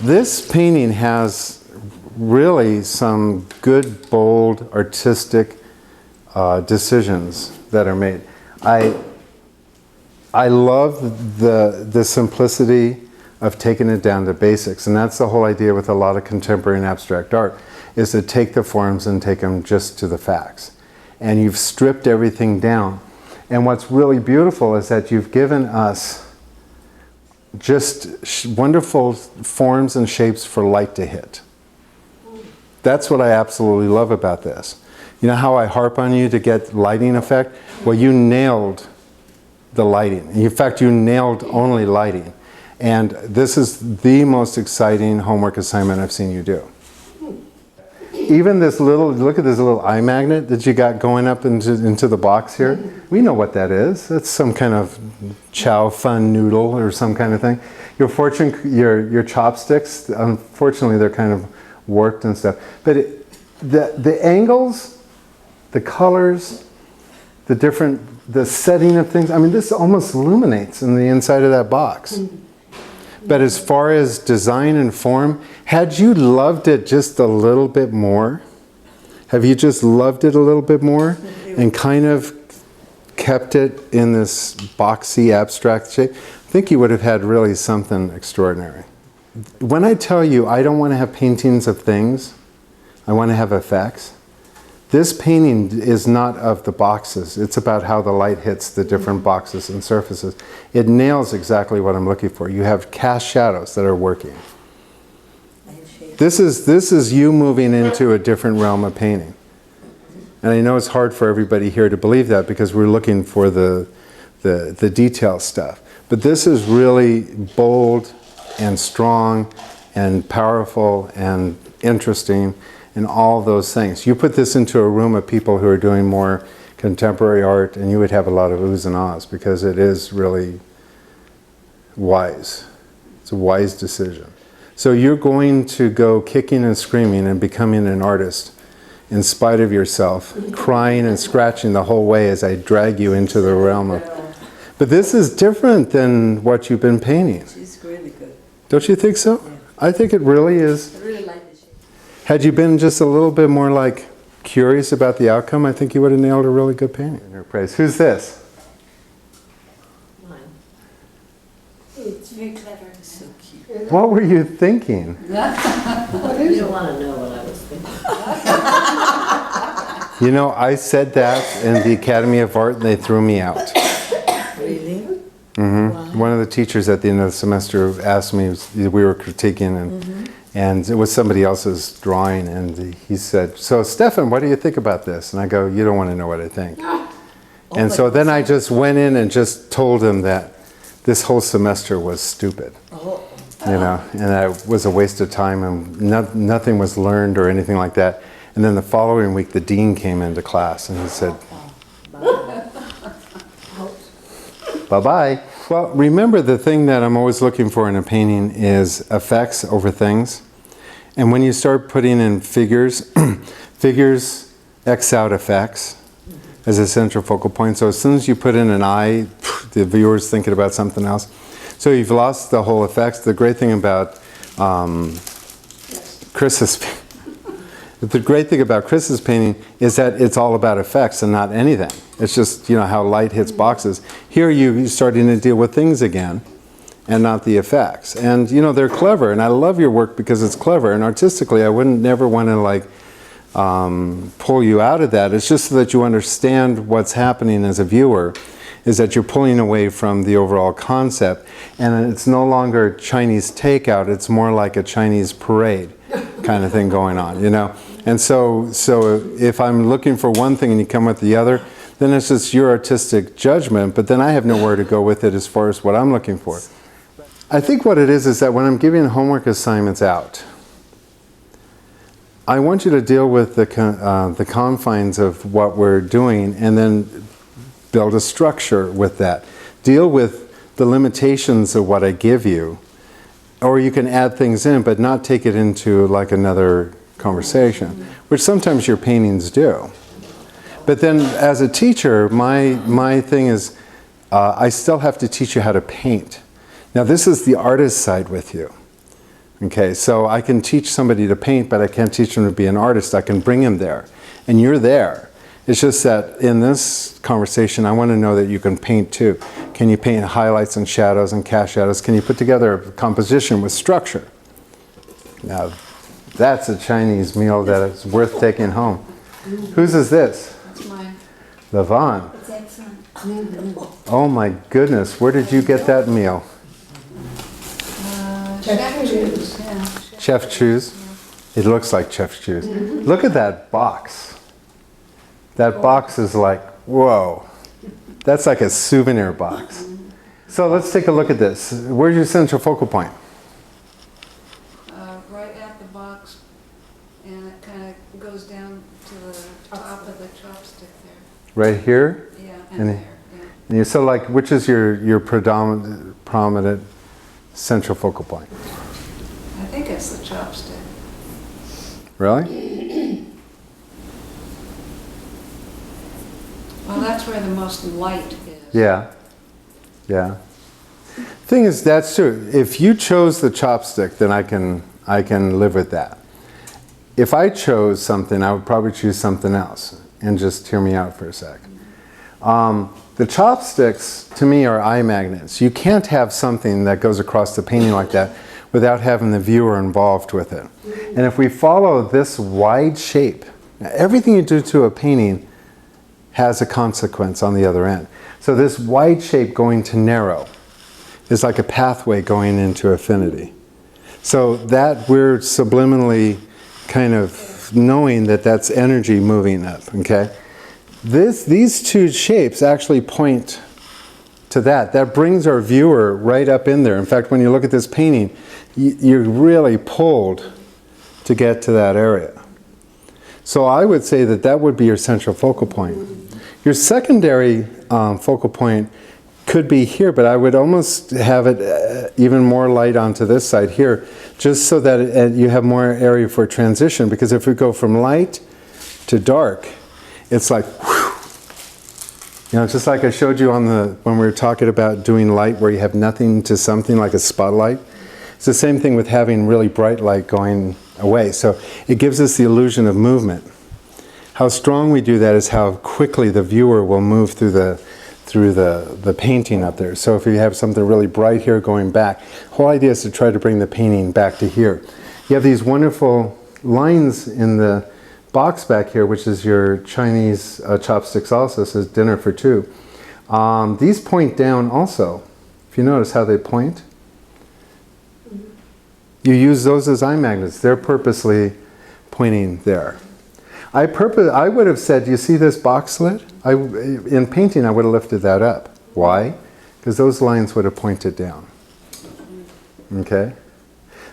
This painting has really some good, bold, artistic decisions that are made. I love the simplicity of taking it down to basics, and that's the whole idea with a lot of contemporary and abstract art, is to take the forms and take them just to the facts. And you've stripped everything down. And what's really beautiful is that you've given us just wonderful forms and shapes for light to hit. That's what I absolutely love about this. You know how I harp on you to get lighting effect? Well, you nailed the lighting. In fact, you nailed only lighting. And this is the most exciting homework assignment I've seen you do. Even this little, look at this little eye magnet that you got going up into the box here. We know what that is. That's some kind of chow fun noodle or some kind of thing. Your chopsticks, unfortunately, they're kind of warped and stuff. But the angles, the colors, the setting of things, I mean, this almost illuminates in the inside of that box. But as far as design and form, had you loved it just a little bit more, have you just loved it a little bit more and kind of kept it in this boxy, abstract shape, I think you would have had really something extraordinary. When I tell you I don't want to have paintings of things, I want to have effects, this painting is not of the boxes. It's about how the light hits the different boxes and surfaces. It nails exactly what I'm looking for. You have cast shadows that are working. This is you moving into a different realm of painting. And I know it's hard for everybody here to believe that because we're looking for the detail stuff. But this is really bold and strong and powerful and interesting and all those things. You put this into a room of people who are doing more contemporary art and you would have a lot of oohs and ahs because it is really wise. It's a wise decision. So you're going to go kicking and screaming and becoming an artist in spite of yourself, crying and scratching the whole way as I drag you into the realm of... But this is different than what you've been painting. She's really good. Don't you think so? Yeah. I think it really is. I really like this shape. Had you been just a little bit more like curious about the outcome, I think you would have nailed a really good painting. In her praise. Who's this? Mine. It's very clever. So cute. What were you thinking? You don't want to know what I was thinking. You know, I said that in the Academy of Art and they threw me out. Really? Mm-hmm. Wow. One of the teachers at the end of the semester asked me, we were critiquing and it was somebody else's drawing and he said, so Stefan, what do you think about this? And I go, you don't want to know what I think. And so then I just went in and just told him that this whole semester was stupid. You know, and that was a waste of time and nothing was learned or anything like that. And then the following week the dean came into class and he said, bye-bye. Well, remember the thing that I'm always looking for in a painting is effects over things. And when you start putting in figures, figures X out effects as a central focal point. So as soon as you put in an eye, the viewer's thinking about something else. So you've lost the whole effects. The great thing about Chris's painting is that it's all about effects and not anything. It's just, you know, how light hits boxes. Here you're starting to deal with things again and not the effects. And, you know, they're clever. And I love your work because it's clever. And artistically, I wouldn't never want to, like, pull you out of that. It's just so that you understand what's happening as a viewer, is that you're pulling away from the overall concept. And it's no longer Chinese takeout. It's more like a Chinese parade kind of thing going on, you know. And so if I'm looking for one thing and you come with the other, then it's just your artistic judgment, but then I have nowhere to go with it as far as what I'm looking for. I think what it is that when I'm giving homework assignments out, I want you to deal with the confines of what we're doing and then build a structure with that. Deal with the limitations of what I give you, or you can add things in, but not take it into like another conversation, which sometimes your paintings do. But then as a teacher, my thing is, I still have to teach you how to paint. Now this is the artist side with you. Okay, so I can teach somebody to paint, but I can't teach them to be an artist. I can bring him there, and you're there. It's just that in this conversation, I want to know that you can paint too. Can you paint highlights and shadows and cast shadows? Can you put together a composition with structure? Now, that's a Chinese meal that is worth taking home. Whose is this? It's mine. Levon. It's excellent. Oh my goodness, where did you get that meal? Chef Chu's. Yeah. Chef Chu's? It looks like Chef Chu's. Look at that box. That box is like, whoa. That's like a souvenir box. So let's take a look at this. Where's your central focal point? Right at the box, and it kind of goes down to the top of the chopstick there. Right here? Yeah, And- and there. Yeah. And you, so like, which is your prominent central focal point? I think it's the chopstick. Really? Well, that's where the most light is. Yeah. Yeah. Thing is, that's true. If you chose the chopstick, then I can live with that. If I chose something, I would probably choose something else. And just hear me out for a sec. The chopsticks, to me, are eye magnets. You can't have something that goes across the painting like that without having the viewer involved with it. And if we follow this wide shape, now everything you do to a painting has a consequence on the other end. So this wide shape going to narrow is like a pathway going into affinity. So that we're subliminally kind of knowing that that's energy moving up, okay? These two shapes actually point to that. That brings our viewer right up in there. In fact, when you look at this painting, you're really pulled to get to that area. So I would say that that would be your central focal point. Your secondary focal point could be here, but I would almost have it even more light onto this side here, just so that you have more area for transition. Because if we go from light to dark, it's like, whew. You know, just like I showed you on when we were talking about doing light where you have nothing to something like a spotlight. It's the same thing with having really bright light going away. So it gives us the illusion of movement. How strong we do that is how quickly the viewer will move through the painting up there. So if you have something really bright here going back, the whole idea is to try to bring the painting back to here. You have these wonderful lines in the box back here, which is your Chinese chopsticks also, says dinner for two. These point down also. If you notice how they point. You use those as eye magnets. They're purposely pointing there. I would have said, you see this box lid? In painting, I would have lifted that up. Why? Because those lines would have pointed down. Okay?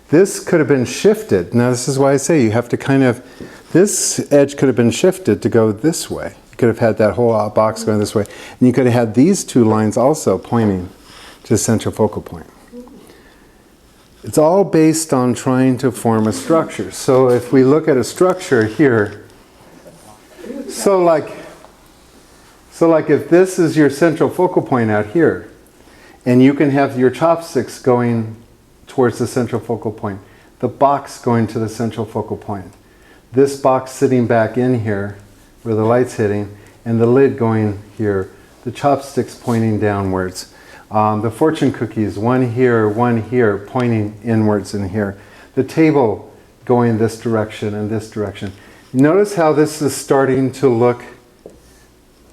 This could have been shifted. Now, this is why I say you have to kind of, this edge could have been shifted to go this way. You could have had that whole box going this way. And you could have had these two lines also pointing to the central focal point. It's all based on trying to form a structure. So if we look at a structure here, so like if this is your central focal point out here, and you can have your chopsticks going towards the central focal point, the box going to the central focal point, this box sitting back in here where the light's hitting, and the lid going here, the chopsticks pointing downwards. The fortune cookies, one here, pointing inwards in here. The table going this direction and this direction. Notice how this is starting to look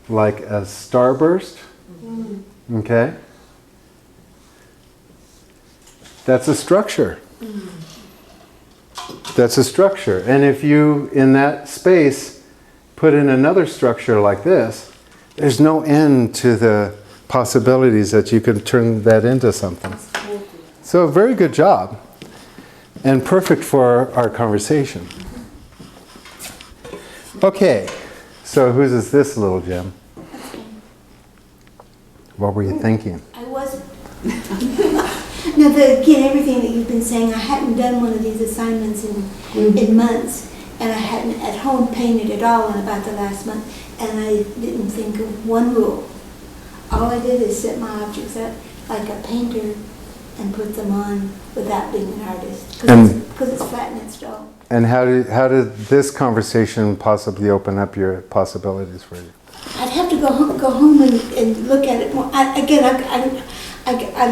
like a starburst. Okay? That's a structure. That's a structure. And if you, in that space, put in another structure like this, there's no end to the possibilities that you can turn that into something. So, very good job. And perfect for our conversation. Okay, so whose is this little gem? What were you thinking? I wasn't. No, again, everything that you've been saying, I hadn't done one of these assignments in months, and I hadn't at home painted at all in about the last month, and I didn't think of one rule. all I did is set my objects up like a painter and put them on without being an artist. Because it's flat and it's dull. And how did this conversation possibly open up your possibilities for you? I'd have to go home and look at it more. I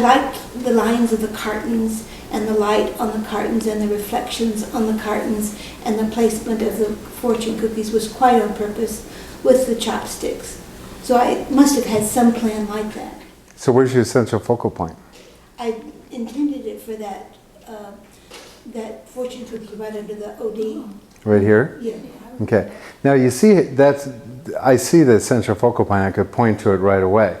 like the lines of the cartons and the light on the cartons and the reflections on the cartons, and the placement of the fortune cookies was quite on purpose with the chopsticks. So I must have had some plan like that. So where's your central focal point? I intended it for that that fortune cookie right under the OD. Right here? Yeah. Okay. Now you see, I see the central focal point. I could point to it right away.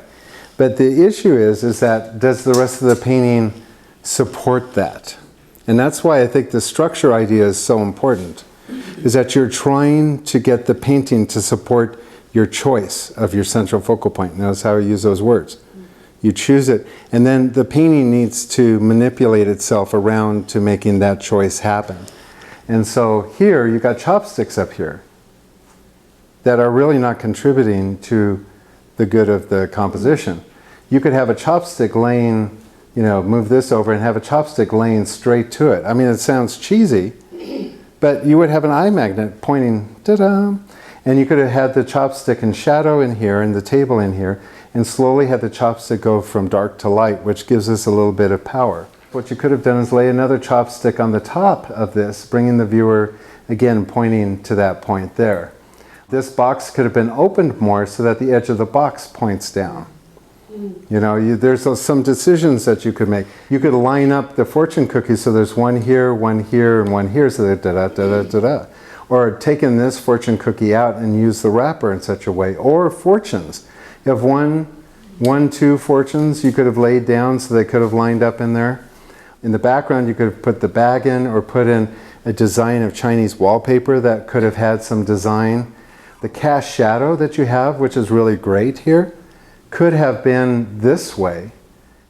But the issue is that does the rest of the painting support that? And that's why I think the structure idea is so important, is that you're trying to get the painting to support your choice of your central focal point. Notice how I use those words. You choose it, and then the painting needs to manipulate itself around to making that choice happen. And so here, you've got chopsticks up here that are really not contributing to the good of the composition. You could have a chopstick laying, move this over and have a chopstick laying straight to it. I mean, it sounds cheesy, but you would have an eye magnet pointing, ta-da! And you could have had the chopstick in shadow in here and the table in here, and slowly had the chopstick go from dark to light, which gives us a little bit of power. What you could have done is lay another chopstick on the top of this, bringing the viewer, again, pointing to that point there. This box could have been opened more so that the edge of the box points down. There's some decisions that you could make. You could line up the fortune cookies so there's one here, and one here, so that da-da-da-da-da-da. Or taking this fortune cookie out and use the wrapper in such a way. Or fortunes. You have two fortunes you could have laid down so they could have lined up in there. In the background you could have put the bag in or put in a design of Chinese wallpaper that could have had some design. The cast shadow that you have, which is really great here, could have been this way.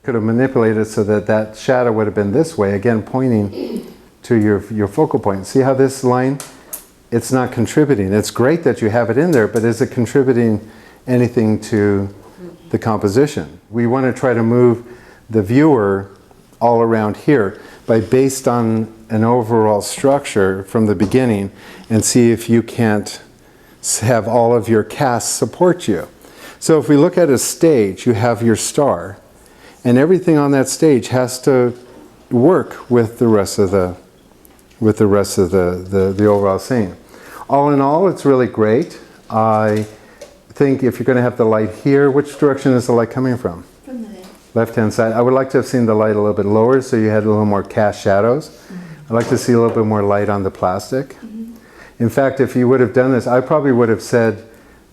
Could have manipulated so that that shadow would have been this way, again pointing to your focal point. See how this line, it's not contributing. It's great that you have it in there, but is it contributing anything to the composition? We want to try to move the viewer all around here based on an overall structure from the beginning, and see if you can't have all of your cast support you. So if we look at a stage, you have your star, and everything on that stage has to work with the rest of the overall scene. All in all, it's really great. I think if you're going to have the light here, which direction is the light coming from? From the left. Left-hand side. I would like to have seen the light a little bit lower so you had a little more cast shadows. I'd like to see a little bit more light on the plastic. In fact, if you would have done this, I probably would have said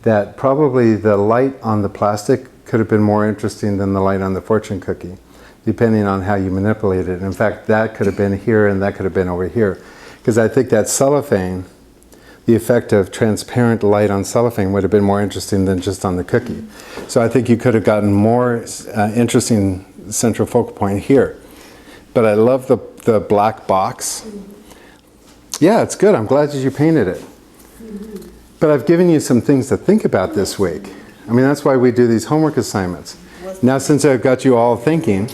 that probably the light on the plastic could have been more interesting than the light on the fortune cookie, depending on how you manipulate it. In fact, that could have been here and that could have been over here. Because I think that cellophane, the effect of transparent light on cellophane would have been more interesting than just on the cookie. So I think you could have gotten more interesting central focal point here. But I love the black box. Yeah, it's good. I'm glad that you painted it. But I've given you some things to think about this week. I mean, that's why we do these homework assignments. Now, since I've got you all thinking,